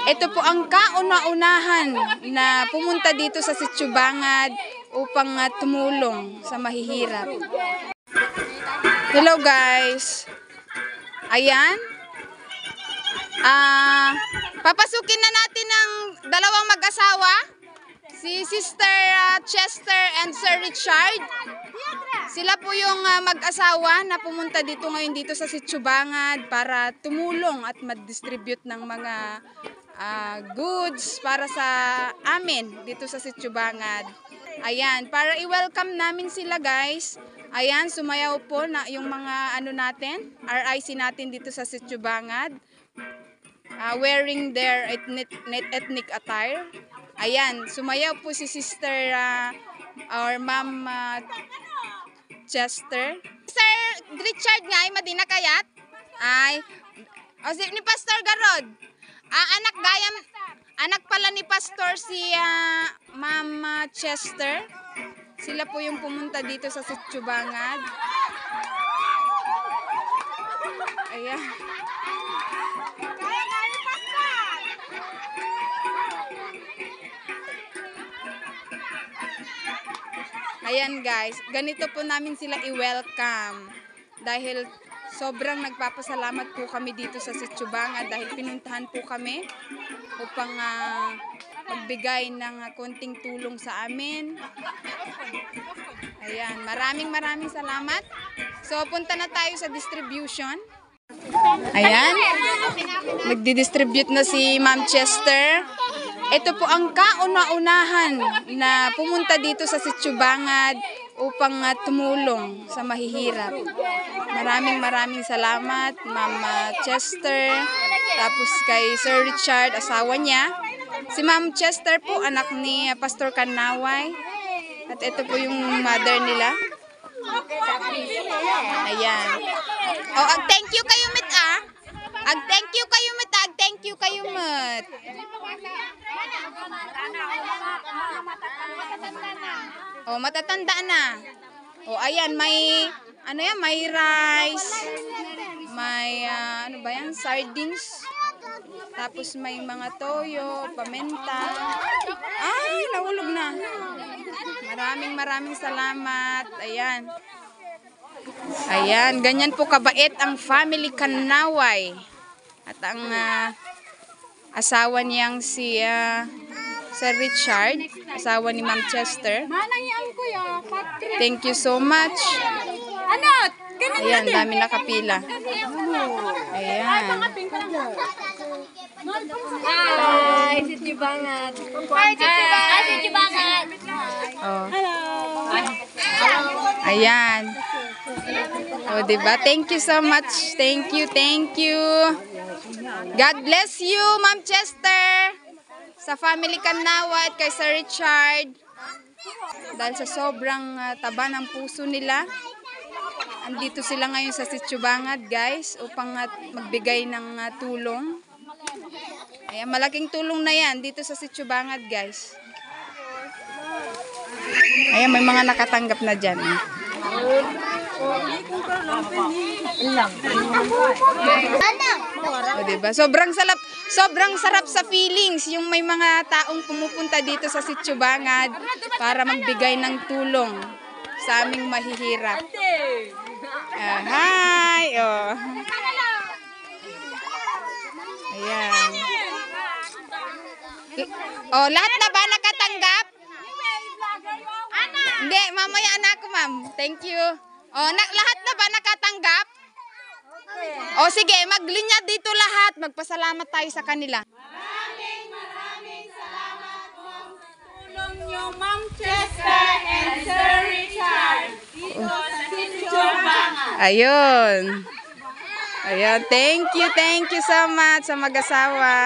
Ito po ang kauna-unahan na pumunta dito sa Sitio Bangad upang tumulong sa mahihirap. Hello guys. Ayan. Papasukin na natin ang dalawang mag-asawa. Si Sister Chester and Sir Richard. Sila po yung mag-asawa na pumunta dito ngayon dito sa Sitio Bangad para tumulong at mag-distribute ng mga goods para sa amin dito sa Sitio Bangad. Ayan, para i-welcome namin sila guys. Ayan, sumayaw po na yung mga natin, RIC natin dito sa Sitio Bangad. Wearing their ethnic attire. Ayan, sumayaw po si Sister or Ma'am Chester. Sir Richard nga ay madina kayat. Ay, ni Pastor Garod. Anak pala ni Pastor si Ma'am Chester. Sila po yung pumunta dito sa Sitio Bangad. Ayan. Ayan guys, ganito po namin sila i-welcome. Dahil sobrang nagpapasalamat po kami dito sa Sitio Bangad dahil pinuntahan po kami upang magbigay ng konting tulong sa amin. Ayan, maraming salamat. So punta na tayo sa distribution. Ayan, magdi-distribute na si Ma'am Chester. Ito po ang kauna-unahan na pumunta dito sa Sitio Bangad upang tumulong sa mahihirap. Maraming salamat, Ma'am Chester. Tapos kay Sir Richard, asawa niya. Si Ma'am Chester po, anak ni Pastor Kanaway. At ito po yung mother nila. Ayan. Oh, thank you kayo, Mit, thank you kayo, Mit, thank you kayo, Mit. Oh, matatanda na. Oh, ayan, may may rice, may sardines. Tapos may mga toyo, paminta. Ay, nahulog na. Maraming salamat. Ayan. Ayan, ganyan po kabait ang family Kanaway. At ang asawa niyang si Sir Richard, asawa ni Ma'am Chester. Thank you so much. Ayan, dami nakapila. Ayan. Hi, Sitio Bangad. Hi, Sitio Bangad. Oh. Ayan. Oh, diba? Thank you so much. Thank you. God bless you, Ma'am Chester. Sa family Kanawa at kay Sir Richard. Dahil sa sobrang taba ng puso nila, andito sila ngayon sa Sitio Bangad, guys, upang magbigay ng tulong. Ayan, malaking tulong na yan dito sa Sitio Bangad, guys. Ayan, may mga nakatanggap na dyan. O, diba? Sobrang sarap sa feelings yung may mga taong pumupunta dito sa Sitio Bangad para magbigay ng tulong sa aming mahihirap. Hi! Oh. Ayan. Oh, lahat na ba nakatanggap? Hindi, mamaya anak ko, ma'am. Thank you. Oh, lahat na ba nakatanggap? Oh, sige, maglinya dito lahat. Magpasalamat tayo sa kanila. Maraming salamat po sa tulong niyo, Ma'am Chester and Sir Richard dito sa Sitio Bangad. Ayun. Ayan, thank you so much sa mag-asawa.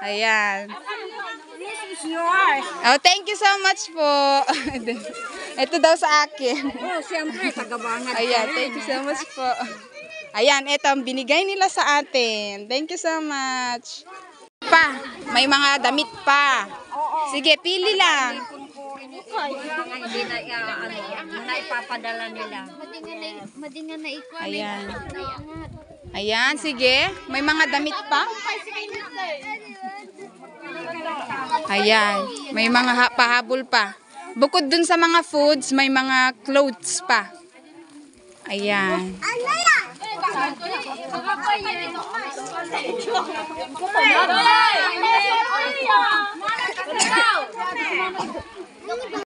Ayan. Oh, thank you so much po. Ito daw sa akin. Oh, siyempre, taga-Bangad. Ayan, thank you so much po. Ayan, ito ang binigay nila sa atin. Thank you so much. Pa, may mga damit pa. Sige, pili lang. Naipapadala nila. Madingan na ikaw. Ayan. Ayan, sige. May mga damit pa. Ayan, may mga pahabol pa. Bukod dun sa mga foods, may mga clothes pa. Ayan.